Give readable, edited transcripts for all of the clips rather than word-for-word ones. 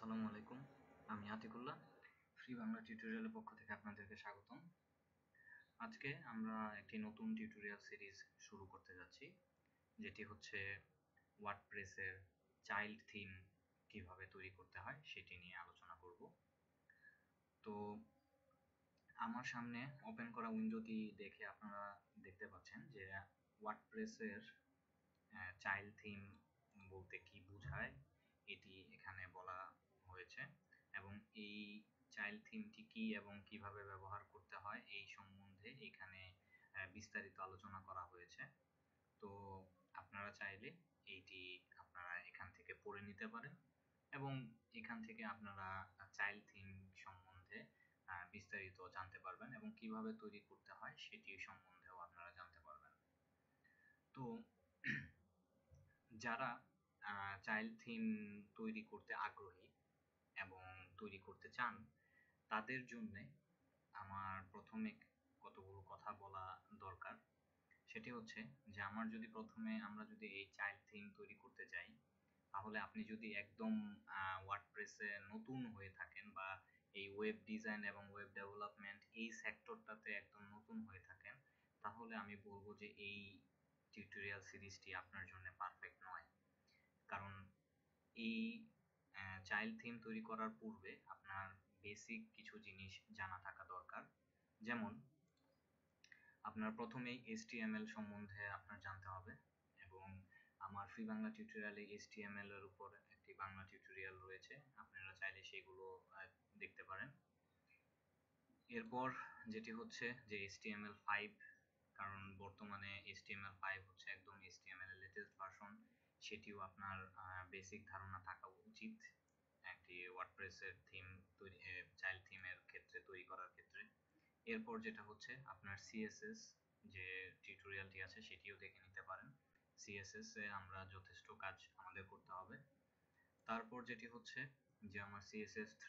আসসালামু আলাইকুম, আমি আতিকুল্লাহ। ফ্রি বাংলা টিউটোরিয়ালের পক্ষ থেকে আপনাদেরকে স্বাগতম। আজকে আমরা একটি নতুন টিউটোরিয়াল সিরিজ শুরু করতে যাচ্ছি, যেটি হচ্ছে ওয়ার্ডপ্রেসের চাইল্ড থিম কিভাবে তৈরি করতে হয় সেটি নিয়ে আলোচনা করব। তো আমার সামনে ওপেন করা উইন্ডোটি দেখে আপনারা দেখতে পাচ্ছেন যে ওয়ার্ডপ্রেসের চাইল্ড থিম বলতে কি বোঝায় এটি এখানে বলা হয়েছে, এবং এই চাইল্ড থিমটি কি এবং কিভাবে ব্যবহার করতে হয় এই সম্বন্ধে এখানে বিস্তারিত আলোচনা করা হয়েছে। তো আপনারা চাইলে এইটি আপনারা এখান থেকে পড়ে নিতে পারেন এবং এখান থেকে আপনারা চাইল্ড থিম সম্বন্ধে বিস্তারিত জানতে পারবেন এবং কিভাবে তৈরি করতে হয় সেটি সম্বন্ধেও আপনারা জানতে পারবেন। তো যারা চাইল্ড থিম তৈরি করতে আগ্রহী এবং তৈরি করতে চান, তাদের জন্যে আমার প্রথমে কতগুলো কথা বলা দরকার। সেটি হচ্ছে যে আমরা যদি এই চাইল্ড থিম তৈরি করতে যাই, তাহলে আপনি যদি একদম ওয়ার্ডপ্রেসে নতুন হয়ে থাকেন বা এই ওয়েব ডিজাইন এবং ওয়েব ডেভেলপমেন্ট এই সেক্টরটাতে একদম নতুন হয়ে থাকেন, তাহলে আমি বলবো যে এই টিউটোরিয়াল সিরিজটি আপনার জন্য পারফেক্ট নয়। কারণ এই চাইল্ড থিম তৈরি করার পূর্বে আপনার বেসিক কিছু জিনিস জানা থাকা দরকার। যেমন আপনার প্রথমেই HTML সম্বন্ধে আপনার জানতে হবে, এবং আমার ফ্রি বাংলা টিউটোরিয়ালে HTML এর উপর একটি বাংলা টিউটোরিয়াল রয়েছে, আপনারা চাইলে সেগুলো দেখতে পারেন। এরপর যেটি হচ্ছে যে HTML5, কারণ বর্তমানে HTML5 হচ্ছে একদম HTML এর লেটেস্ট ভার্সন, সেটিও আপনার বেসিক ধারণা থাকা উচিত একটি ওয়ার্ডপ্রেসের থিম তৈরি, চাইল্ড থিমের ক্ষেত্রে তৈরি করার ক্ষেত্রে। এরপর যেটা হচ্ছে আপনার CSS যে টিউটোরিয়ালটি আছে সেটিও দেখে নিতে পারেন। CSS এ আমরা যথেষ্ট কাজ আমাদের করতে হবে। তারপর যেটি হচ্ছে যে আমার CSS3,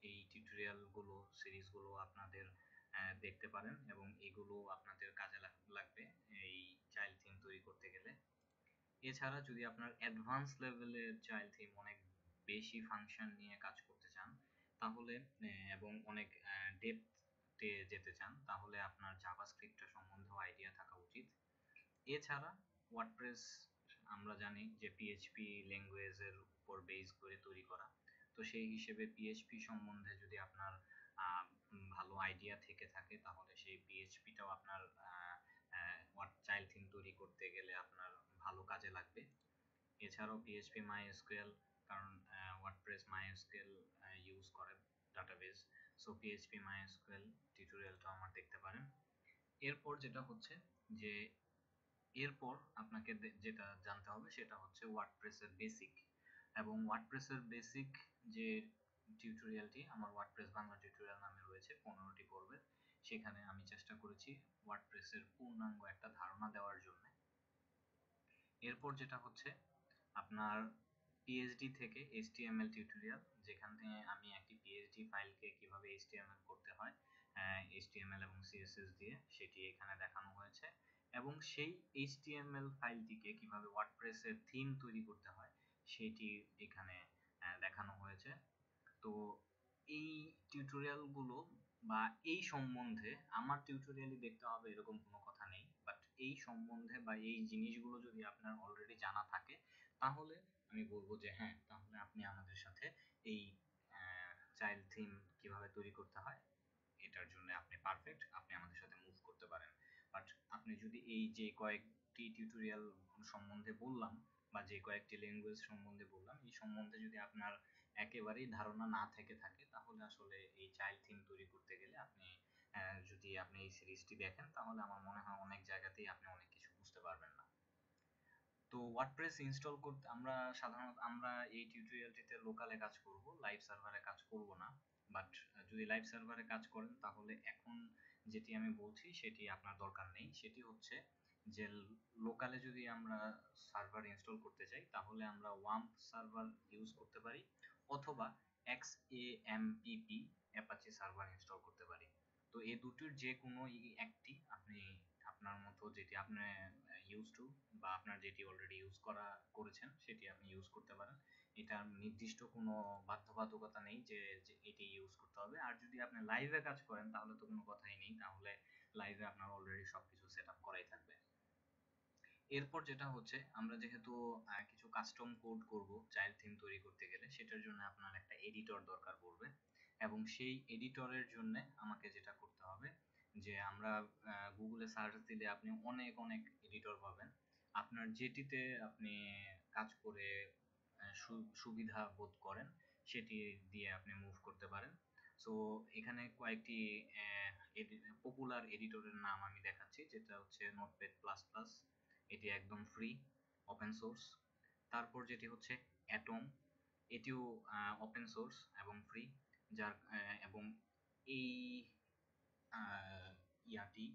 এই টিউটোরিয়ালগুলো সিরিজগুলো আপনাদের দেখতে পারেন এবং এগুলো আপনাদের কাজে লাগবে এই চাইল্ড থিম তৈরি করতে গেলে। এছাড়া যদি আপনার অ্যাডভান্স লেভেলের চাইল্ড থিম অনেক বেশি ফাংশন নিয়ে কাজ করতে চান, তাহলে এবং অনেক ডেপথে যেতে চান, তাহলে আপনার জাভাস্ক্রিপ্টের সম্বন্ধেও আইডিয়া থাকা উচিত। এছাড়া ওয়ার্ডপ্রেস আমরা জানি যে PHP ল্যাঙ্গুয়েজের উপর বেস করে তৈরি করা, তো সেই হিসেবে PHP সম্বন্ধে যদি আপনার ভালো আইডিয়া থেকে থাকে, তাহলে সেই PHPটাও আপনার চাইল্ড থিম তৈরি করতে গেলে আপনার ভালো কাজে লাগবে। এছাড়াও PHP MySQL, কারণ ওয়ার্ডপ্রেস MySQL ইউজ করে ডাটাবেস, সো PHP MySQL টিউটোরিয়ালটা আমার দেখতে পারেন। এরপর যেটা হচ্ছে যে এরপর আপনাকে যেটা জানতে হবে সেটা হচ্ছে ওয়ার্ডপ্রেসের বেসিক, এবং ওয়ার্ডপ্রেসের বেসিক যে টিউটোরিয়ালটি আমার ওয়ার্ডপ্রেস বাংলা টিউটোরিয়াল নামে রয়েছে 15টি পর্বের, সেখানে আমি চেষ্টা করেছি ওয়ার্ডপ্রেসের পূর্ণাঙ্গ একটা ধারণা দেওয়ার জন্য। এরপর যেটা হচ্ছে আপনার PhD থেকে HTML টিউটোরিয়াল, যেখান থেকে আমি একটি PhD ফাইলকে কিভাবে HTML করতে হয় HTML এবং CSS দিয়ে, সেটি এখানে দেখানো হয়েছে, এবং সেই HTML ফাইলটিকে কিভাবে ওয়ার্ডপ্রেসের থিম তৈরি করতে হয় সেটি এখানে দেখানো হয়েছে। তো এই টিউটোরিয়ালগুলো বা এই সম্বন্ধে আমার টিউটোরিয়ালই দেখতে হবে এরকম কোনো কথা নেই, বাট এই সম্বন্ধে বা এই জিনিসগুলো যদি আপনার অলরেডি জানা থাকে, তাহলে আমি বলবো যে হ্যাঁ, তাহলে আপনি আমাদের সাথে এই চাইল্ড থিম কিভাবে তৈরি করতে হয় এটার জন্য আপনি পারফেক্ট, আপনি আমাদের সাথে মুভ করতে পারেন। বাট আপনি যদি এই যে কয়েকটি টিউটোরিয়াল সম্বন্ধে বললাম বা যে কয়েকটি ল্যাঙ্গুয়েজ সম্বন্ধে বললাম, এই সম্বন্ধে যদি আপনার একেবারেই ধারণা না থেকে থাকে, তাহলে আসলে এই চাইল্ড থিম তৈরি করতে গেলে যদি আপনি এই সিরিজটি দেখেন, তাহলে আমার মনে হয় অনেক জায়গাতেই আপনি অনেক কিছু বুঝতে পারবেন না। তো ওয়ার্ডপ্রেস ইনস্টল করতে আমরা এই টিউটোরিয়ালটিতে লোকালে কাজ করব, লাইভ সার্ভারে কাজ করব না। বাট যদি লাইভ সার্ভারে কাজ করেন, তাহলে এখন যেটি আমি বলছি সেটি আপনার দরকার নেই। সেটি হচ্ছে যে লোকালে যদি আমরা সার্ভার ইনস্টল করতে চাই, তাহলে আমরা ওয়াম্প সার্ভার ইউজ করতে পারি, অথবা XAMPP অ্যাপাচি সার্ভার ইনস্টল করতে পারি। তো এই দুটির যে কোনো একটি আপনি আপনার মতো যেটি আপনি ইউজ টু বা আপনার যেটি অলরেডি ইউজ করেছেন সেটি আপনি ইউজ করতে পারেন। এটার নির্দিষ্ট কোনো বাধ্যবাধকতা নেই যে যে এটি ইউজ করতে হবে। আর যদি আপনি লাইভে কাজ করেন তাহলে তো কোনো কথাই নেই, তাহলে লাইভে আপনার অলরেডি সবকিছু সেট আপ করাই থাকবে। এরপর যেটা হচ্ছে, আমরা যেহেতু কিছু কাস্টম কোড করব চাইল্ড থিম তৈরি করতে গেলে, সেটার জন্য আপনার একটা এডিটর দরকার পড়বে। এবং সেই এডিটরের জন্য আমাকে যেটা করতে হবে, যে আমরা গুগলে সার্চ দিলে আপনি অনেক অনেক এডিটর পাবেন। আপনার যেটিতে আপনি কাজ করে সুবিধা বোধ করেন সেটি দিয়ে আপনি মুভ করতে পারেন। সো এখানে কয়েকটি পপুলার এডিটরের নাম আমি দেখাচ্ছি, যেটা হচ্ছে নোটপ্যাড প্লাস প্লাস, এটি একদম ফ্রি, ওপেন সোর্স। তারপর যেটি হচ্ছে অ্যাটম, এটিও ওপেন সোর্স এবং ফ্রি। যার এবং এই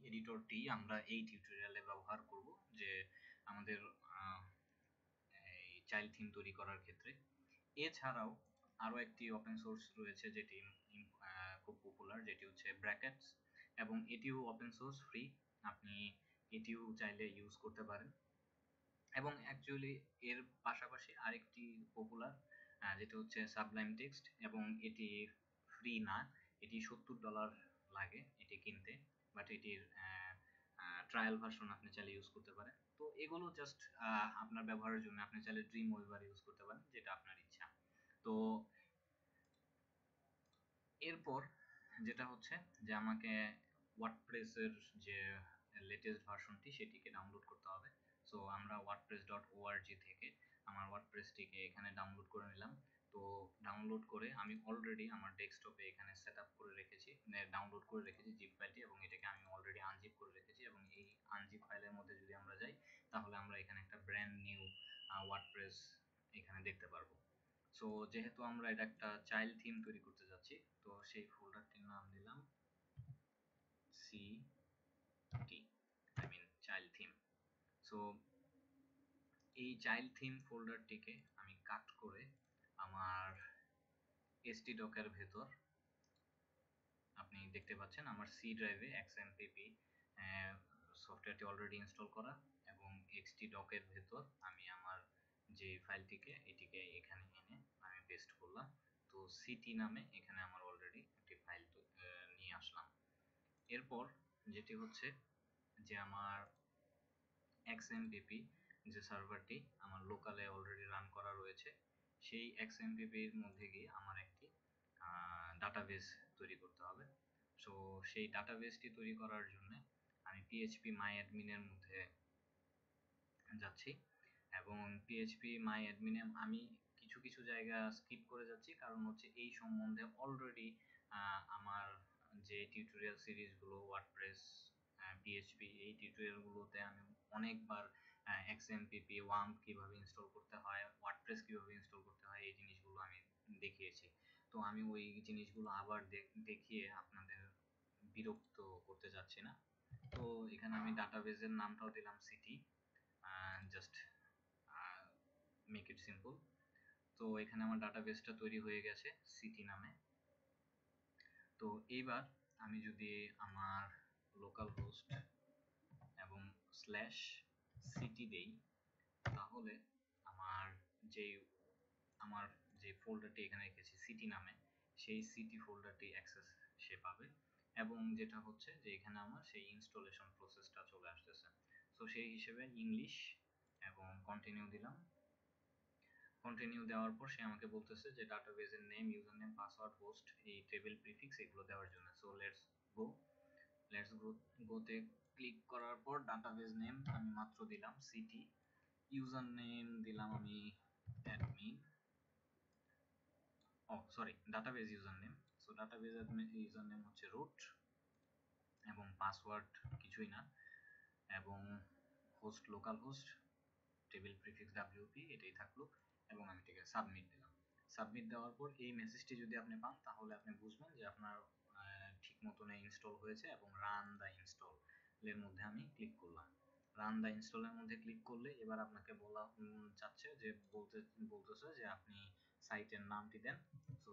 এডিটরটি আমরা এই টিউটোরিয়ালে ব্যবহার করব, যে আমাদের এই চাইল্ড থিম তৈরি করার ক্ষেত্রে। এছাড়াও আরও একটি ওপেন সোর্স রয়েছে যেটি খুব পপুলার, যেটি হচ্ছে ব্র্যাকেটস, এবং এটিও ওপেন সোর্স, ফ্রি। আপনি এটিও চাইলে ইউজ করতে পারেন। এবং অ্যাকচুয়ালি এর পাশাপাশি আরেকটি পপুলার, যেটা হচ্ছে সাবলাইম টেক্সট, এবং এটি ফ্রি না, এটি $70 লাগে এটি কিনতে, বাট এটির ট্রায়াল ভার্সন আপনি চাইলে ইউজ করতে পারেন। তো এগুলো জাস্ট আপনার ব্যবহারের জন্য, আপনি চাইলে ড্রিম ওয়েভার ইউজ করতে পারেন, যেটা আপনার ইচ্ছা। তো এরপর যেটা হচ্ছে যে আমাকে ওয়ার্ডপ্রেসের যে লেটেস্ট ভার্সনটি সেটিকে ডাউনলোড করতে হবে। সো আমরা wordpress.org থেকে আমার ওয়ার্ডপ্রেসটিকে এখানে ডাউনলোড করে নিলাম। তো ডাউনলোড করে আমি অলরেডি আমার ডেস্কটপে এখানে সেট আপ করে রেখেছি, ডাউনলোড করে রেখেছি জিপ ফাইলটি, এবং এটাকে আমি অলরেডি আনজিপ করে রেখেছি। এবং এই আনজিপ ফাইলের মধ্যে যদি আমরা যাই, তাহলে আমরা এখানে একটা ব্র্যান্ড নিউ ওয়ার্ডপ্রেস এখানে দেখতে পারবো। সো যেহেতু আমরা এটা একটা চাইল্ড থিম তৈরি করতে যাচ্ছি, তো সেই ফোল্ডারটির নাম দিলাম সিটি, চাইল্ড থিম। সো এই চাইল্ড থিম ফোল্ডারটিকে আমি কাট করে আমার htdoc-এর ভেতর, আপনি দেখতে পাচ্ছেন আমার সি ড্রাইভে XMPP সফটওয়্যারটি অলরেডি ইনস্টল করা, এবং htdoc-এর ভেতর আমি আমার যে ফাইলটিকে এটিকে এখানে এনে আমি পেস্ট করলাম। তো সিটি নামে এখানে আমার অলরেডি একটি ফাইল নিয়ে আসলাম। এরপর যেটি হচ্ছে যে আমার XMPP যে সার্ভারটি আমার লোকালে অলরেডি রান করা রয়েছে, সেই XMPP এর মধ্যে গিয়ে আমার একটি ডাটাবেস তৈরি করতে হবে। সো সেই ডাটাবেসটি তৈরি করার জন্য আমি phpMyAdmin এর মধ্যে যাচ্ছি, এবং phpMyAdmin এ আমি কিছু কিছু জায়গা স্কিপ করে যাচ্ছি, কারণ হচ্ছে এই সম্বন্ধে অলরেডি আমার যে টিউটোরিয়াল সিরিজগুলো ওয়ার্ডপ্রেস, পিএইচপি, এই টিউটোরিয়ালগুলোতে আমি অনেকবার XMPP ওয়াম্প কিভাবে ইনস্টল করতে হয়, ওয়ার্ডপ্রেস কিভাবে ইনস্টল করতে হয়, এই জিনিসগুলো আমি দেখিয়েছি। তো আমি ওই জিনিসগুলো আবার দেখিয়ে আপনাদের বিরক্ত করতে যাচ্ছি না। তো এখানে আমি ডাটাবেসের নামটাও দিলাম city, just make it simple. তো এখানে আমার ডাটাবেসটা তৈরি হয়ে গেছে সিটি নামে। তো এইবার আমি যদি আমার লোকাল হোস্ট এবং /সিটি দেই, তাহলে আমার যে আমার যে ফোল্ডারটি এখানে রেখেছি সিটি নামে, সেই সিটি ফোল্ডারটি অ্যাক্সেস সে পাবে। এবং যেটা হচ্ছে যে এখানে আমার সেই ইনস্টলেশন প্রসেসটা চলে আসতেছে। সো সেই হিসেবে ইংলিশ এবং কন্টিনিউ দিলাম। কন্টিনিউ দেওয়ার পর সে আমাকে বলতেছে যে ডাটাবেসের name, user name, password, host, এই টেবিল প্রিফিক্স এগুলো দেওয়ার জন্য। সো লেটস গোতে ক্লিক করার পর ডাটাবেস নেম আমি মাত্র দিলাম সিটি, ইউজার নেম দিলাম আমি admin, database user name. So database user name হচ্ছে রুট, এবং পাসওয়ার্ড কিছুই না, এবং host local host, table prefix WP, এটাই থাকলো, এবং আমি এটাকে সাবমিট দিলাম। সাবমিট দেওয়ার পর এই মেসেজটি যদি আপনি পান, তাহলে আপনি বুঝবেন যে আপনার ঠিক মতন ইনস্টল হয়েছে। এবং রান দ্য ইনস্টল এর মধ্যে আমি ক্লিক করলাম। রান দ্য ইনস্টলের মধ্যে ক্লিক করলে এবার আপনাকে বলা চাচ্ছে যে বলতেছে যে আপনি সাইটের নামটি দেন। সো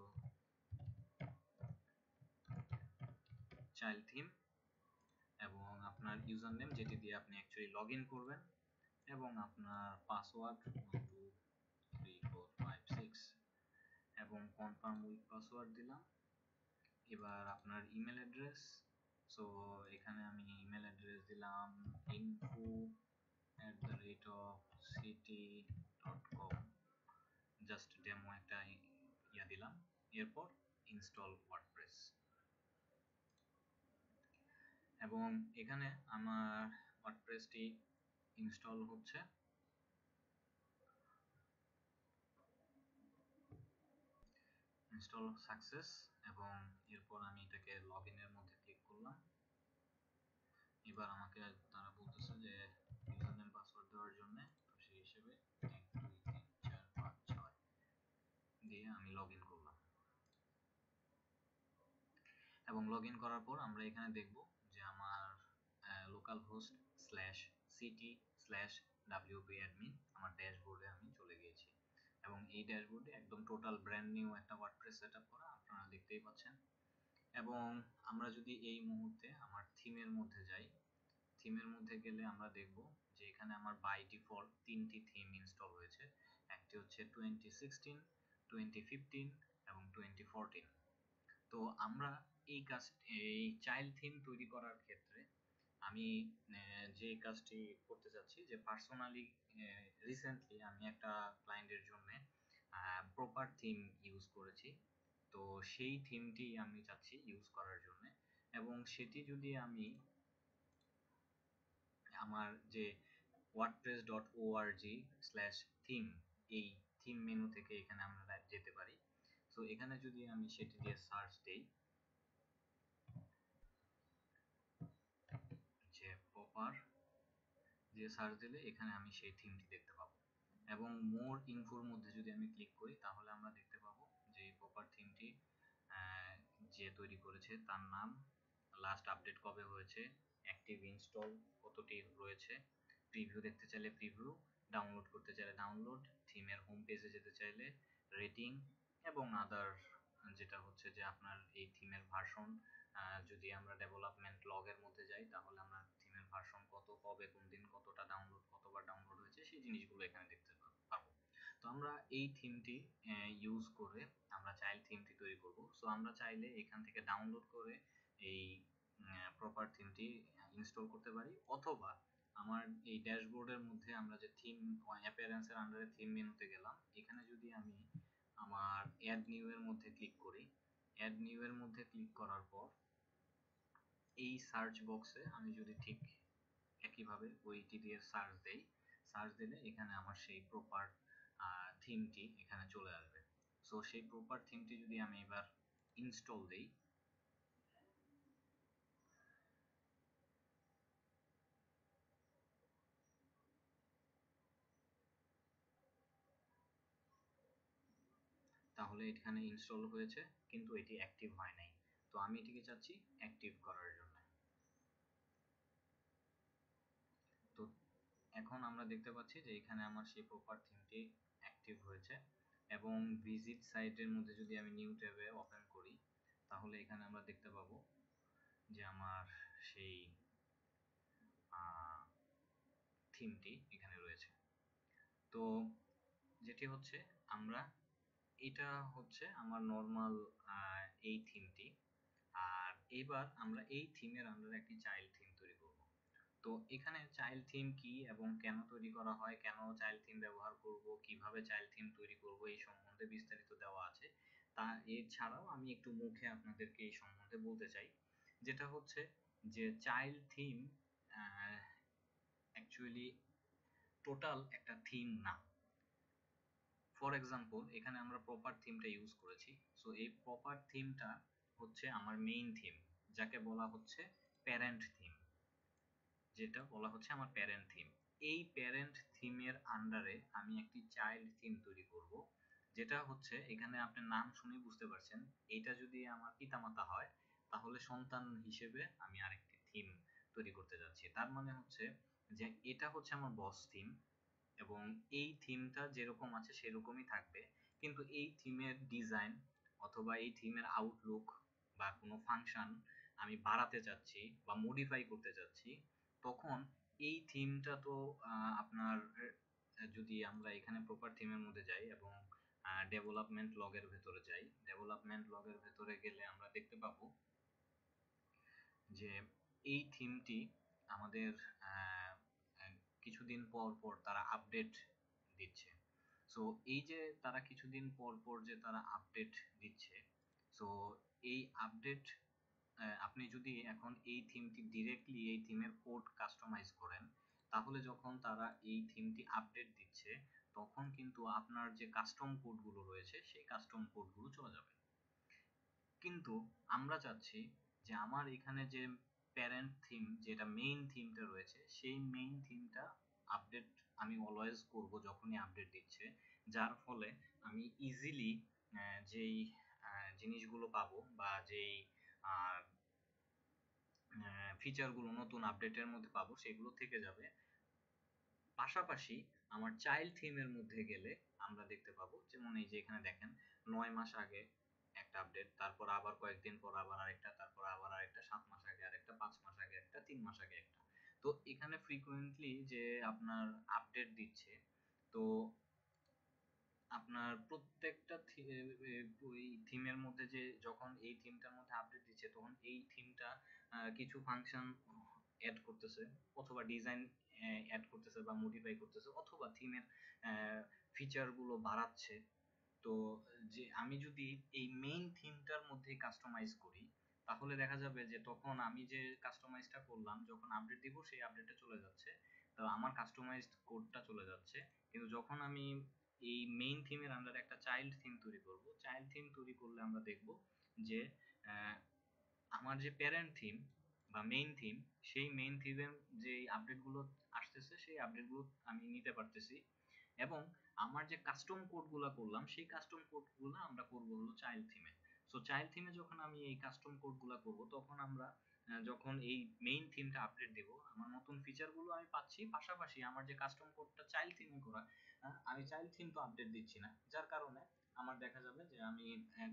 চাইল্ড থিম, এবং আপনার ইউজার নেম যেটি দিয়ে আপনি অ্যাকচুয়ালি লগ ইন করবেন, এবং আপনার পাসওয়ার্ড 1 2 3 4 5 6 এবং কনফার্ম উইথ পাসওয়ার্ড দিলাম। এবার আপনার ইমেল অ্যাড্রেস, সো এখানে আমি ইমেল অ্যাড্রেস দিলাম info@city.com, জাস্ট ডেমো একটা ইয়া দিলাম। এরপর ইনস্টল ওয়ার্ডপ্রেস, এবং এখানে আমার ওয়ার্ডপ্রেসটি ইনস্টল হচ্ছে। ইনস্টল সাকসেস, এবং এরপর আমি এটাকে লগইনের মধ্যে ক্লিক করলাম। এবার আমাকে তারা বলতেছে যে ইউজার নেম পাসওয়ার্ড দেওয়ার জন্য, তো সেই হিসেবে 1 2 3 4 5 6 দিয়ে আমি লগইন করলাম। এবং লগইন করার পর আমরা এখানে দেখব যে আমার লোকাল হোস্ট /city/wp admin আমার ড্যাশবোর্ডে আমি চলে গিয়েছি, এবং এই ড্যাশবোর্ডে একদম টোটাল ব্র্যান্ড নিউ একটা ওয়ার্ডপ্রেস সেটআপ করা আপনারা দেখতেই পাচ্ছেন। এবং আমরা যদি এই মুহূর্তে আমার থিমের মধ্যে যাই, থিমের মধ্যে গেলে আমরা দেখব যে এখানে আমার বাই ডিফল্ট 3টি থিম ইনস্টল হয়েছে। একটি হচ্ছে 2016, 2015 এবং 2014। তো আমরা এই চাইল্ড থিম তৈরি করার ক্ষেত্রে আমি যে কাজটি করতে চাচ্ছি, যে পার্সোনালি রিসেন্টলি আমি একটা ক্লায়েন্টের জন্য প্রপার থিম ইউজ করেছি, তো সেই থিমটি আমি চাচ্ছি ইউজ করার জন্য। এবং সেটি যদি আমি আমার যে wordpress.org/theme এই থিম মেনু থেকে এখানে আমরা যেতে পারি। তো এখানে যদি আমি সেটি দিয়ে সার্চ দেই, যে প্রপার দিয়ে সার্চ দিলে এখানে আমি সেই থিমটি দেখতে পাবো। এবং মোর ইনফোর মধ্যে যদি আমি ক্লিক করি, তাহলে আমরা দেখতে পাবো যে এই প্রপার থিমটি যে তৈরি করেছে তার নাম, লাস্ট আপডেট কবে হয়েছে, অ্যাক্টিভ ইনস্টল কতটি রয়েছে, প্রিভিউ দেখতে চাইলে প্রিভিউ, ডাউনলোড করতে চাইলে ডাউনলোড, থিমের হোম পেজে যেতে চাইলে রেটিং, এবং আদার যেটা হচ্ছে যে আপনার এই থিমের ভার্সন, যদি আমরা ডেভেলপমেন্ট লগের মধ্যে যাই তাহলে আমরা থিমের ভার্সন কত, কবে, কোন দিন, কতটা ডাউনলোড, কতবার ডাউনলোড হয়েছে, সেই জিনিসগুলো এখানে দেখতে পাবো। তো আমরা এই থিমটি ইউজ করে আমরা চাইল্ড থিমটি তৈরি করব। সো আমরা চাইলে এখান থেকে ডাউনলোড করে এই প্রপার থিমটি ইনস্টল করতে পারি, অথবা আমার এই ড্যাশবোর্ডের মধ্যে আমরা যে থিম অ্যাপিয়ারেন্সের আন্ডারে থিম মেনুতে গেলাম, এখানে যদি আমি আমার অ্যাড নিউ এর মধ্যে ক্লিক করি, অ্যাড নিউ এর মধ্যে ক্লিক করার পর এই সার্চ বক্সে আমি যদি ঠিক একইভাবে ওইটি দিয়ে সার্চ দেই, সার্চ দিলে এখানে আমার সেই প্রপার থিমটি এখানে চলে আসবে। সো সেই প্রপার থিমটি যদি আমি এবার ইনস্টল দেই, তাহলে এখানে ইনস্টল হয়েছে কিন্তু এটি অ্যাক্টিভ হয় নাই। তো আমি এটিকে চাচ্ছি অ্যাক্টিভ করার জন্য। তো এখন আমরা দেখতে পাচ্ছি যে এখানে আমার সেই প্রপার থিমটি অ্যাক্টিভ হয়েছে। এবং ভিজিট সাইটের মধ্যে যদি আমি নিউ ট্যাবে ওপেন করি, তাহলে এখানে আমরা দেখতে পাবো যে আমার সেই থিমটি এখানে রয়েছে। তো যেটি হচ্ছে আমরা, এটা হচ্ছে আমার নর্মাল এই থিমটি। আর এবার আমরা এই থিমের আন্ডারে একটি চাইল্ড থিম তৈরি করব। তো এখানে চাইল্ড থিম কি এবং কেন তৈরি করা হয়, কেন চাইল্ড থিম ব্যবহার করব, কিভাবে চাইল্ড থিম তৈরি করব, এই সম্বন্ধে বিস্তারিত দেওয়া আছে। তা এছাড়াও আমি একটু মুখে আপনাদেরকে এই সম্বন্ধে বলতে চাই, যেটা হচ্ছে যে চাইল্ড থিম অ্যাকচুয়ালি টোটাল একটা থিম না। ফর এক্সাম্পল এখানে আমরা প্রপার থিমটা ইউজ করেছি, সো এই প্রপার থিমটা হচ্ছে আমার মেইন থিম, যাকে বলা হচ্ছে প্যারেন্ট থিম, যেটা বলা হচ্ছে আমার প্যারেন্ট থিম। এই প্যারেন্ট থিমের আন্ডারে আমি একটি চাইল্ড থিম তৈরি করব, যেটা হচ্ছে এখানে আপনার নাম শুনে বুঝতে পারছেন, এটা যদি আমার পিতামাতা হয় তাহলে সন্তান হিসেবে আমি আরেকটি থিম তৈরি করতে যাচ্ছি। তার মানে হচ্ছে যে এটা হচ্ছে আমার বস থিম, এবং এই থিমটা যেরকম আছে সেরকমই থাকবে, কিন্তু এই থিমের ডিজাইন অথবা এই থিমের আউটলুক বা কোনো ফাংশন আমি বাড়াতে চাচ্ছি বা মডিফাই করতে চাচ্ছি, তখন এই থিমটা তো আপনার যদি আমরা এখানে প্রপার থিমের মধ্যে যাই এবং ডেভেলপমেন্ট লগের ভেতরে যাই। ডেভেলপমেন্ট লগের ভেতরে গেলে আমরা দেখতে পাবো যে এই থিমটি আমাদের আহ, আহ, কিছুদিন পর পর তারা আপডেট দিচ্ছে। সো এই যে তারা কিছুদিন পর পর যে তারা আপডেট দিচ্ছে, সো এই আপডেট আপনি যদি এখন এই থিমটি ডিরেক্টলি এই থিমের কোড কাস্টমাইজ করেন, তাহলে যখন তারা এই থিমটি আপডেট দিচ্ছে তখন কিন্তু আপনার যে কাস্টম কোডগুলো রয়েছে সেই কাস্টম কোডগুলো চলে যাবে। কিন্তু আমরা চাচ্ছি যে আমার এখানে যে প্যারেন্ট থিম, যেটা মেইন থিমটা রয়েছে, সেই মেইন থিমটা আপডেট আমি অলওয়েজ করব যখনই আপডেট দিচ্ছে, যার ফলে আমি ইজিলি যেই জিনিসগুলো পাবো বা যেই ফিচারগুলো নতুন আপডেটের মধ্যে পাবো সেগুলো থেকে যাবে। পাশাপাশি আমার চাইল্ড থিমের মধ্যে গেলে আমরা দেখতে পাবো, যেমন এই যে এখানে দেখেন 9 মাস আগে একটা আপডেট, তারপর আবার কয়েকদিন পর আবার আরেকটা, তারপর আবার আরেকটা, 7 মাস আগে আরেকটা, 5 মাস আগে একটা, 3 মাস আগে একটা। তো এখানে ফ্রিকুয়েন্টলি যে আপনার আপডেট দিচ্ছে, তো আপনার প্রত্যেকটা ওই থিমের মধ্যে যে যখন এই থিমটার মধ্যে আপডেট দিচ্ছে তখন এই থিমটা কিছু ফাংশন অ্যাড করতেছে, অথবা ডিজাইন অ্যাড করতেছে বা মডিফাই করতেছে, অথবা থিমের ফিচার গুলো বাড়াচ্ছে। তো যে আমি যদি এই মেইন থিমটার মধ্যেই কাস্টমাইজ করি, তাহলে দেখা যাবে যে তখন আমি যে কাস্টমাইজটা করলাম যখন আপডেট দিব সেই আপডেটটা চলে যাচ্ছে, তো আমার কাস্টমাইজড কোডটা চলে যাচ্ছে। কিন্তু যখন আমি এই মেইন থিমের আন্ডারে একটা চাইল্ড থিম তৈরি করব, চাইল্ড থিম তৈরি করলে আমরা দেখব যে আহ, আমার যে প্যারেন্ট থিম বা মেইন থিম, সেই মেইন থিমের যে আপডেটগুলো আসতেছে সেই আপডেটগুলো আমি নিতে পারতেছি। এবং আমার যে কাস্টম কোডগুলো করলাম সেই কাস্টম কোডগুলো আমরা করব হলো চাইল্ড থিমে। সো চাইল্ড থিমে যখন আমি এই কাস্টম কোডগুলো করব তখন আমরা যখন এই মেইন থিমটা আপডেট দেব, আমার নতুন ফিচারগুলো আমি পাচ্ছি, পাশাপাশি আমার যে কাস্টম কোডটা চাইল্ড থিমে করা, আমি চাইল্ড থিম তো আপডেট দিচ্ছি না, যার কারণে আমার দেখা যাবে যে আমি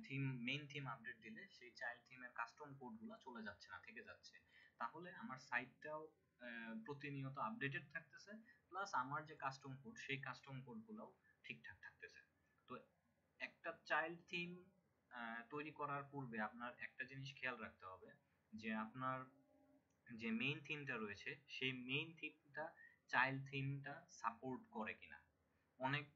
থিম মেইন থিম আপডেট দিলে সেই চাইল্ড থিমের কাস্টম কোডগুলো চলে যাচ্ছে না, থেকে যাচ্ছে। তাহলে আমার সাইটটাও প্রতিনিয়ত আপডেটেড থাকতেছে, প্লাস আমার যে কাস্টম কোড সেই কাস্টম কোডগুলোও ঠিকঠাক থাকতেছে। তো একটা চাইল্ড থিম তৈরি করার পূর্বে আপনার একটা জিনিস খেয়াল রাখতে হবে, যে আপনার যে মেইন থিমটা রয়েছে সেই মেইন থিমটা চাইল্ড থিমটা সাপোর্ট করে কিনা। অনেক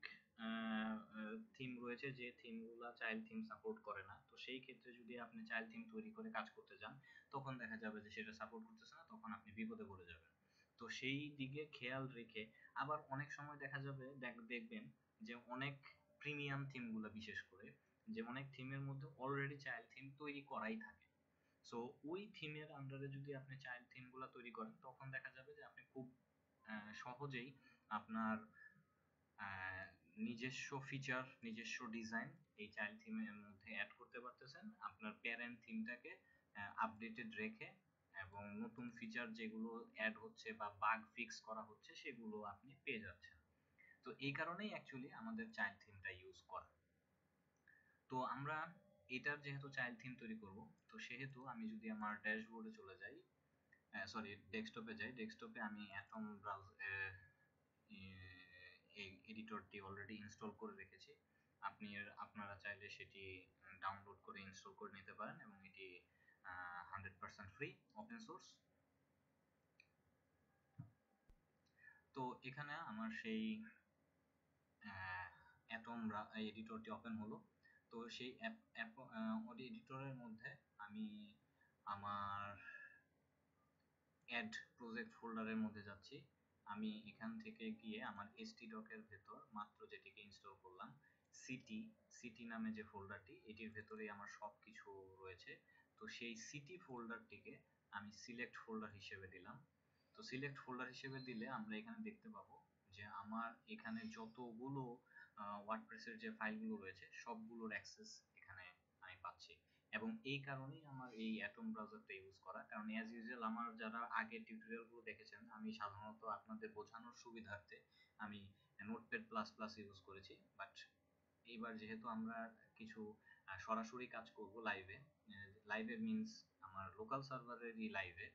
থিম রয়েছে যে থিমগুলা চাইল্ড থিম সাপোর্ট করে না, তো সেই ক্ষেত্রে যদি আপনি চাইল্ড থিম তৈরি করে কাজ করতে যান তখন দেখা যাবে যে সেটা সাপোর্ট করতেছে না, তখন আপনি বিপদে পড়ে যাবেন। তো সেই দিকে খেয়াল রেখে, আবার অনেক সময় দেখা যাবে দেখবেন যে অনেক প্রিমিয়াম থিমগুলো বিশেষ করে, যে অনেক থিমের মধ্যে অলরেডি চাইল্ড থিম তৈরি করাই থাকে। সো ওই থিমের আন্ডারে যদি আপনি চাইল্ড থিমগুলো তৈরি করেন তখন দেখা যাবে যে আপনি খুব সহজেই আপনার আহ, নিজস্ব ফিচার, নিজস্ব ডিজাইন এই চাইল্ড থিমের মধ্যে অ্যাড করতে পারতেছেন, আপনার প্যারেন্ট থিমটাকে আপডেটেড রেখে, এবং নতুন ফিচার যেগুলো অ্যাড হচ্ছে বা বাগ ফিক্স করা হচ্ছে সেগুলো আপনি পেয়ে যাচ্ছেন। তো এই কারণেই অ্যাকচুয়ালি আমাদের চাইল্ড থিমটা ইউজ করা। তো আমরা এটার যেহেতু চাইল্ড থিম তৈরি করব, তো সেহেতু আমি যদি আমার ড্যাশবোর্ডে চলে যাই, সরি ডেস্কটপে যাই, ডেস্কটপে আমি অ্যাটম এই এডিটরটি অলরেডি ইনস্টল করে রেখেছি। আপনারা চাইলে সেটি ডাউনলোড করে ইনস্টল করে নিতে পারেন, এবং এটি 100% ফ্রি, ওপেন সোর্স। তো এখানে আমার সেই অ্যাটম এডিটরটি ওপেন হলো। তো সেই এডিটরের মধ্যে আমি আমার অ্যাড প্রজেক্ট ফোল্ডারের মধ্যে যাচ্ছি। আমি এখান থেকে গিয়ে আমার htdoc এর ভেতর মাত্র যেটিকে ইনস্টল করলাম, সিটি সিটি নামে যে ফোল্ডারটি, এটির ভেতরেই আমার সবকিছু রয়েছে। তো সেই সিটি ফোল্ডারটিকে আমি সিলেক্ট ফোল্ডার হিসেবে দিলাম। তো সিলেক্ট ফোল্ডার হিসেবে দিলে আমরা এখানে দেখতে পাবো যে আমার এখানে যতগুলো ওয়ার্ডপ্রেসের যে ফাইলগুলো রয়েছে সবগুলোর অ্যাক্সেস এখানে আমি পাচ্ছি। এবং এই কারণেই আমার এই অ্যাটম ব্রাউজারটা ইউজ করা, কারণ অ্যাজ ইউজুয়াল আমার যারা আগের টিউটোরিয়ালগুলো দেখেছেন আমি সাধারণত আপনাদের বোঝানোর সুবিধার্থে আমি নোটপ্যাড প্লাস প্লাস ইউজ করেছি, বাট এইবার যেহেতু আমরা কিছু সরাসরি কাজ করব লাইভে, লাইভে মিনস আমার লোকাল সার্ভারেরই লাইভে,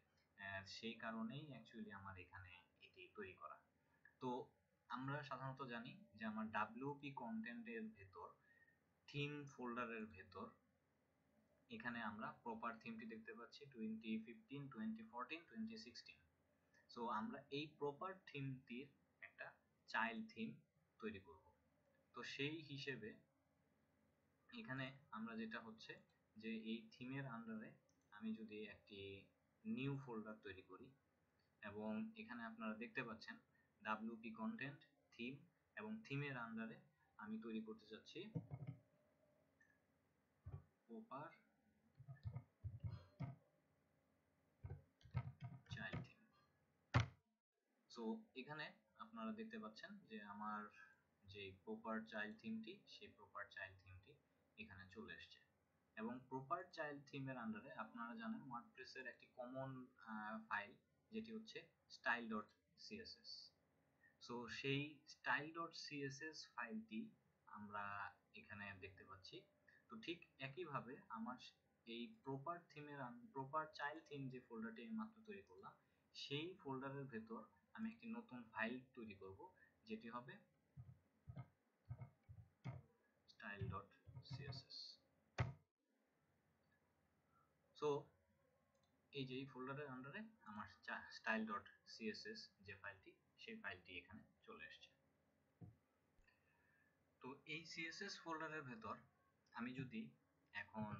সেই কারণেই অ্যাকচুয়ালি আমার এখানে এটি তৈরি করা। তো আমরা সাধারণত জানি যে আমার ডাব্লিউপি কন্টেন্টের ভেতর থিম ফোল্ডারের ভেতর এখানে আমরা প্রপার থিমটি দেখতে পাচ্ছি 2015, 2014, 2016। সো আমরা এই প্রপার থিমটির একটা চাইল্ড থিম তৈরি করব। তো সেই হিসেবে এখানে আমরা যেটা হচ্ছে যে এই থিমের আন্ডারে আমি যদি একটি নিউ ফোল্ডার তৈরি করি, এবং এখানে আপনারা দেখতে পাচ্ছেন WP কন্টেন্ট থিম, এবং থিমের আন্ডারে আমি তৈরি করতে যাচ্ছি প্রপার চাইল্ড থিম। সো এখানে আপনারা দেখতে পাচ্ছেন যে আমার যে প্রপার চাইল্ড থিমটি, সেই প্রপার চাইল্ড থিমটি এখানে চলে এসেছে। এবং প্রপার চাইল্ড থিমের আন্ডারে আপনারা জানেন ওয়ার্ডপ্রেসের একটি কমন ফাইল যেটি হচ্ছে style.css। সো সেই style.css ফাইলটি আমরা এখানে দেখতে পাচ্ছি। তো ঠিক একইভাবে আমার এই প্রপার চাইল্ড থিম যে ফোল্ডারটি আমি মাত্র তৈরি করলাম, সেই ফোল্ডারের ভেতর আমি একটি নতুন ফাইল তৈরি করব যেটি হবে style.css। সো এই যে এই ফোল্ডারের আন্ডারে আমার style.css যে ফাইলটি, সেই ফাইলটি এখানে চলে এসেছে। তো এই CSS ফোল্ডারের ভেতর আমি যদি এখন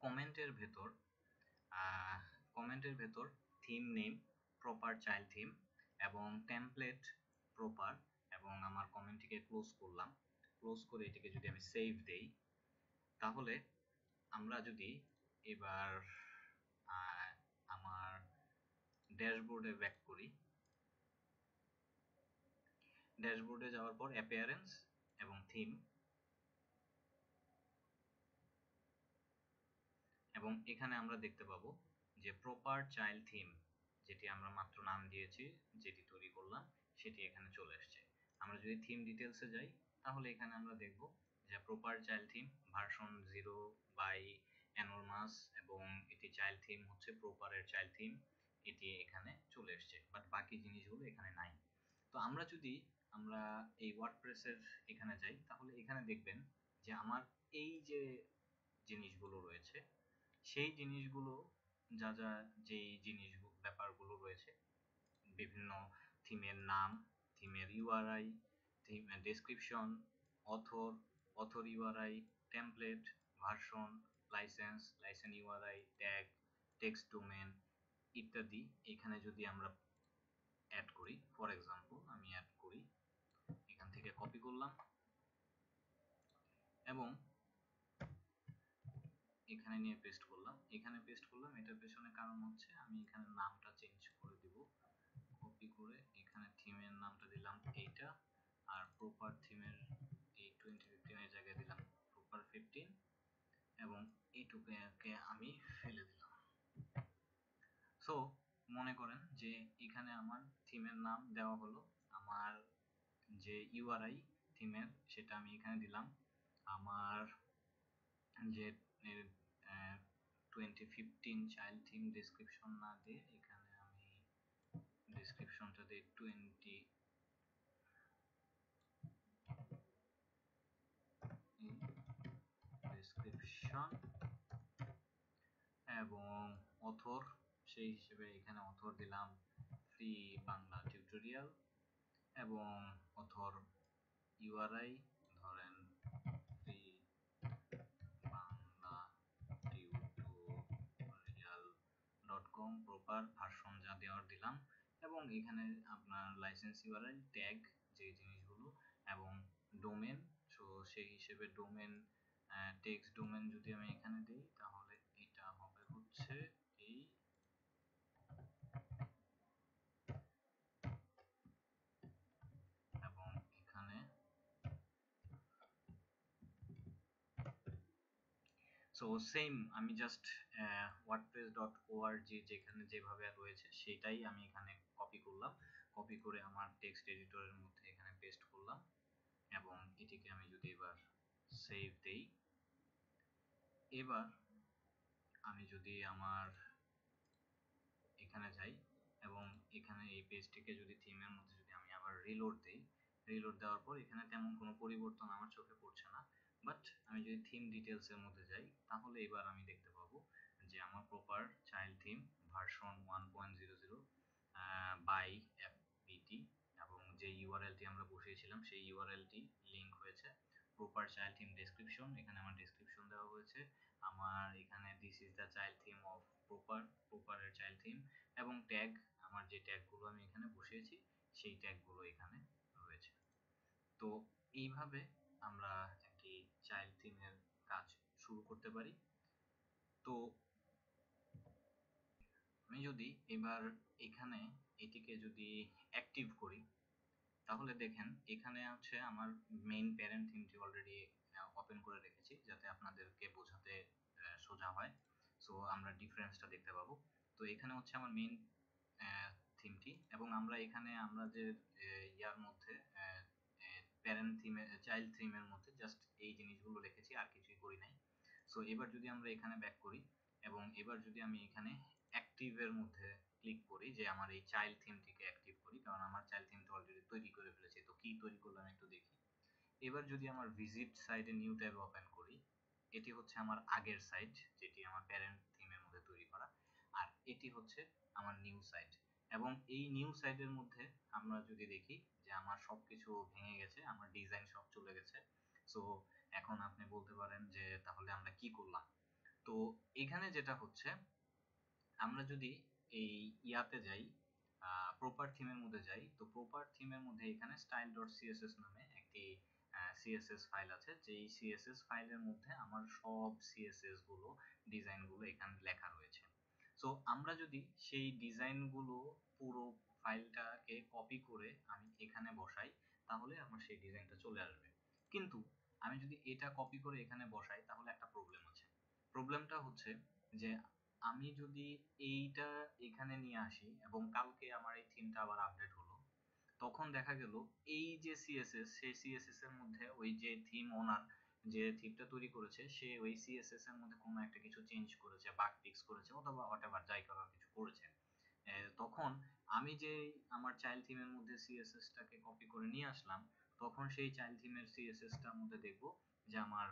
কমেন্টের ভেতর theme name proper child theme এবং টেমপ্লেট প্রপার, এবং আমার কমেন্টটিকে ক্লোজ করলাম, ক্লোজ করে এটিকে যদি আমি সেভ দেই, তাহলে আমরা যদি এবার আমার ড্যাশবোর্ডে ব্যাক করি, ড্যাশবোর্ডে যাওয়ার পর অ্যাপিয়ারেন্স এবং থিম, এবং এখানে আমরা দেখতে পাবো যে প্রপার চাইল্ড থিম যেটি আমরা মাত্র নাম দিয়েছি, যেটি তৈরি করলাম, সেটি এখানে চলে এসেছে। আমরা যদি থিম ডিটেলসে যাই, তাহলে এখানে আমরা দেখব যে proper child theme version 0 by enormous, এবং এটি চাইল্ড থিম হচ্ছে প্রপারের চাইল্ড থিম, এটি এখানে চলে এসেছে, বাট বাকি জিনিসগুলো এখানে নাই। তো আমরা এই ওয়ার্ডপ্রেসের এখানে যাই, তাহলে এখানে দেখবেন যে আমার এই যে জিনিসগুলো রয়েছে, সেই জিনিসগুলো যেই ব্যাপারগুলো রয়েছে, বিভিন্ন থিমের নাম, থিমের URI, theme description, author URI, template, version, licence URI, tag, text domain ইত্যাদি এখানে যদি আমরা অ্যাড করি, ফর এক্সাম্পল আমি অ্যাড করি, এখান থেকে কপি করলাম এবং এখানে নিয়ে পেস্ট করলাম, এটার পেছনে কারণ হচ্ছে আমি এখানে নামটা চেঞ্জ করে দিব। কপি করে এখানে থিমের নামটা দিলাম এইটা, আর প্রপার থিমের এই 2015 এর জায়গায় দিলাম প্রপার 15, এবং এইটুকুকে আমি ফেলে দিলাম। সো মনে করেন যে এখানে আমার থিমের নাম দেওয়া হলো, আমার যে ইউআরআই থিমের সেটা আমি এখানে দিলাম, আমার যে 2015 চাইল্ড থিম ডেসক্রিপশন না দিয়ে এখানে আমি ডেসক্রিপশনটা দিই 20 ডেসক্রিপশন, এবং অথর সেই হিসেবে এখানে অথর দিলাম ফ্রি বাংলা টিউটোরিয়াল, এবং অথর ইউআরআই ধরেন ফ্রি বাংলা টিউটোরিয়াল.com, প্রপার ভার্সন যা দেওয়ার দিলাম, এবং এখানে আপনার লাইসেন্স ইউআরএল, ট্যাগ যে জিনিসগুলো, এবং ডোমেন। সো সেই হিসেবে ডোমেন, টেক্সট ডোমেন যদি আমি এখানে দিই, তাহলে এটা হবে হচ্ছে এই, এবং এখানে সো সেম আমি জাস্ট wordpress.org যেখানে যেভাবে রয়েছে সেটাই আমি এখানে কপি করলাম, কপি করে আমার টেক্সট এডিটরের মধ্যে এখানে পেস্ট করলাম, এবং এটিকে আমি যদি এবার সেভ দেই, এবার আমি যদি আমার এখানে যাই এবং এখানে এই পেজটিকে যদি থিমের মধ্যে যদি আমি আবার রিলোড দেই, রিলোড দেওয়ার পর এখানে তেমন কোনো পরিবর্তন আমার চোখে পড়ছে না। বাট আমি যদি থিম ডিটেলস এর মধ্যে যাই তাহলে এবার আমি দেখতে পাবো যে আমার proper child theme version 1.00 by FBT, এবং যে ইউআরএলটি আমরা বসিয়েছিলাম সেই ইউআরএলটি লিংক হয়েছে। প্রপার চাইল্ড থিম ডেসক্রিপশন, এখানে আমার ডেসক্রিপশন দেওয়া হয়েছে। আমার এখানে this is the child theme of প্রপারের চাইল্ড থিম, এবং ট্যাগ, আমার যে ট্যাগগুলো আমি এখানে বসিয়েছি সেই ট্যাগগুলো এখানে রয়েছে। তো এইভাবে আমরা একটি চাইল্ড থিমের কাজ শুরু করতে পারি। তো আমি যদি এবার এখানে এটিকে যদি অ্যাক্টিভ করি তাহলে দেখেন এখানে হচ্ছে আমার মেইন প্যারেন্ট থিমটি অলরেডি ওপেন করে রেখেছি যাতে আপনাদেরকে বোঝাতে সোজা হয়। সো আমরা ডিফারেন্সটা দেখতে পাবো। তো এখানে হচ্ছে আমার মেইন থিমটি, এবং আমরা এখানে আমরা যে ইয়ার মধ্যে প্যারেন্ট থিমে চাইল্ড থিমের মধ্যে জাস্ট এই জিনিসগুলো রেখেছি, আর কিছুই করি নাই। সো এবার যদি আমরা এখানে ব্যাক করি এবং এবার যদি আমি এখানে অ্যাক্টিভের মধ্যে ক্লিক করি যে আমার এই চাইল্ড থিমটিকে অ্যাক্টিভ করি, কারণ আমার চাইল্ড থিমটা অলরেডি তৈরি করে ফেলেছি। তো কি তৈরি করলাম একটু দেখি। এবার যদি আমার ভিজিট সাইটে নিউ ট্যাব ওপেন করি, এটি হচ্ছে আমার আগের সাইট যেটি আমার প্যারেন্ট থিমের মধ্যে তৈরি করা, আর এটি হচ্ছে আমার নিউ সাইট। এবং এই নিউ সাইটের মধ্যে আমরা যদি দেখি যে আমার সবকিছু ভেঙে গেছে, আমার ডিজাইন সব চলে গেছে। সো এখন আপনি বলতে পারেন যে তাহলে আমরা কি করলাম। তো এখানে যেটা হচ্ছে, আমরা যদি এই ইয়াতে যাই, প্রপার থিমের মধ্যে যাই, তো প্রপার থিমের মধ্যে এখানে style.css নামে একটি সিএসএস ফাইল আছে, যেই সিএসএস ফাইলের মধ্যে আমার সব সিএসএস গুলো, ডিজাইন গুলো এখানে লেখা রয়েছে। সো আমরা যদি সেই ডিজাইন গুলো পুরো ফাইলটাকে কপি করে আমি এখানে বসাই তাহলে আমার সেই ডিজাইনটা চলে আসবে। কিন্তু আমি যদি এটা কপি করে এখানে বসাই তাহলে একটা প্রবলেম আছে। প্রবলেমটা হচ্ছে যে আমি যদি এইটা এখানে নিয়ে আসি এবং কালকে আমার এই থিমটা আবার আপডেট হলো, তখন দেখা গেল এই যে সিএসএস, সেই সিএসএস এর মধ্যে ওই যে থিম ওনার যে থিমটা তৈরি করেছে সে ওই সিএসএস এর মধ্যে কোনো একটা কিছু চেঞ্জ করেছে, বাগ ফিক্স করেছে, অথবা হোয়াটএভার যাই করার কিছু করেছে। তখন আমি যে আমার চাইল্ড থিমের মধ্যে সিএসএস টাকে কপি করে নিয়ে আসলাম, তখন সেই চাইল্ড থিমের সিএসএস টার মধ্যে দেখবো যে আমার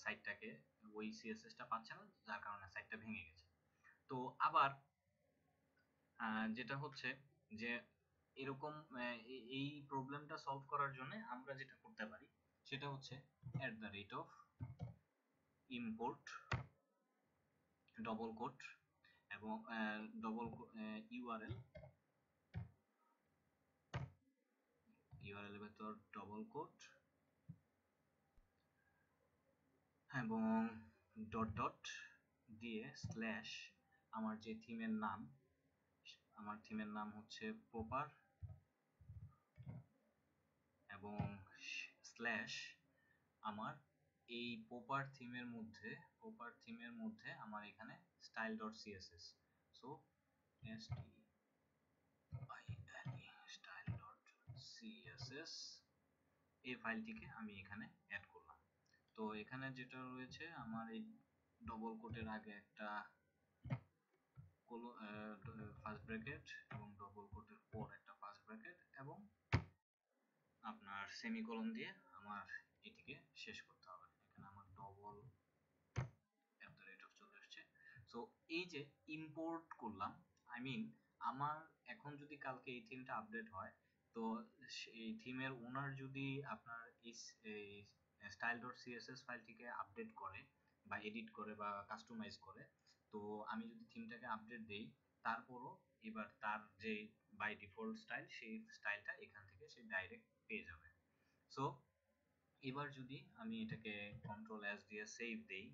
সাইটটাকে ওই সিএসএস টা পাচ্ছে না, যার কারণে সাইটটা ভেঙে গেছে। তো আবার যেটা হচ্ছে যে এরকম এই প্রবলেমটা সলভ করার জন্য আমরা যেটা করতে পারি সেটা হচ্ছে @import ডবল কোট এবং ডবল ইউআরএল এর ভেতর ডবল কোট এবং ডট ডট দিয়ে স্ল্যাশ আমার যে থিমের নাম, আমার থিমের নাম হচ্ছে প্রপার, এবং স্ল্যাশ আমার এই প্রপার থিমের মধ্যে আমার এখানে style.css, সো style.css এই ফাইলটিকে আমি এখানে অ্যাড করলাম। তো এখানে যেটা রয়েছে আমার এই ডবল কোটের আগে একটা ফার্স্ট ব্র্যাকেট এবং ডবল কোটের পর একটা ফার্স্ট ব্র্যাকেট এবং আপনার সেমিকোলন দিয়ে আমার এটিকে শেষ করতে হবে। এখানে আমার ডবল চলে আসছে। সো এই যে ইম্পোর্ট করলাম, আই মিন আমার এখন যদি কালকে এই থিমটা আপডেট হয়, তো এই থিমের ওনার যদি আপনার এই style.css ফাইলটিকে আপডেট করে বা এডিট করে বা কাস্টমাইজ করে, তো আমি যদি থিমটাকে আপডেট দেই তারপরও এবার তার যে বাই ডিফল্ট স্টাইল সেই স্টাইলটা এখান থেকে সে ডাইরেক্ট পেয়ে যাবে। সো এবার যদি আমি এটাকে কন্ট্রোল এস দিয়ে সেভ দেই,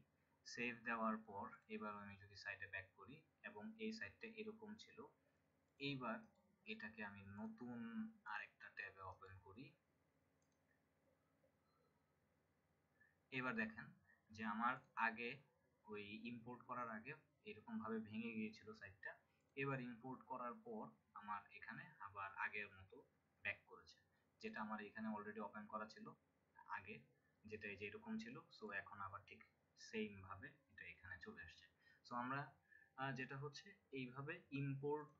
সেভ দেওয়ার পর এবার আমি যদি সাইটে ব্যাক করি এবং এই সাইটটা এরকম ছিল, এইবার এটাকে আমি নতুন আরেকটা ট্যাবে ওপেন করি। এবার দেখেন যে আমার আগে ওই ইম্পোর্ট করার আগে এরকম ভাবে ভেঙে গিয়েছিল সাইটটা, এবার ইম্পোর্ট করার পর আমার এখানে আবার আগের মতো ব্যাক করেছে, যেটা আমার এখানে অলরেডি ওপেন করা ছিল আগে, যেটা এই যে এরকম ছিল। সো এখন আবার ঠিক সেম ভাবে এটা এখানে চলে আসছে। সো আমরা যেটা হচ্ছে এইভাবে ইম্পোর্ট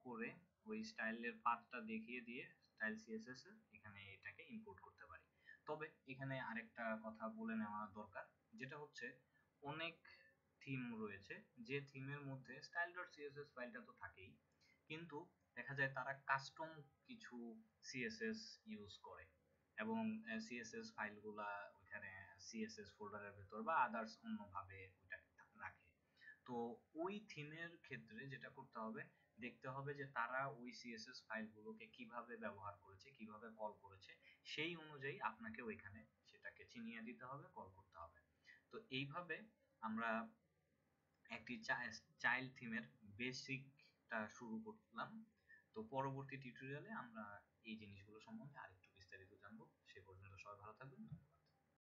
করে ওই স্টাইলের পাথটা দেখিয়ে দিয়ে স্টাইল সিএসএস এ এখানে এটাকে ইম্পোর্ট করতে পারি। তবে এখানে আরেকটা কথা বলে নেওয়া দরকার, যেটা হচ্ছে অনেক থিম রয়েছে, যে থিমের মধ্যে style.css ফাইলটা তো থাকেই, কিন্তু দেখা যায় তারা কাস্টম কিছু সিএসএস ইউজ করে এবং সিএসএস ফাইলগুলা ওইখানে সিএসএস ফোল্ডারের ভেতর বা আদার্স অন্যভাবে ওইটাকে রাখে। তো ওই থিমের ক্ষেত্রে যেটা করতে হবে, দেখতে হবে যে তারা ওই সিএসএস ফাইলগুলোকে কিভাবে ব্যবহার করেছে, কিভাবে কল করেছে, সেই অনুযায়ী আপনাকে ওইখানে সেটাকে চিনিয়ে দিতে হবে, কল করতে হবে। তো এইভাবে আমরা একটি চাইল্ড থিমের বেসিকটা শুরু করলাম। তো পরবর্তী টিউটোরিয়ালে আমরা এই জিনিসগুলো সম্বন্ধে আরেকটু বিস্তারিত জানবো। সে পর্যন্ত সবাই ভালো থাকবেন।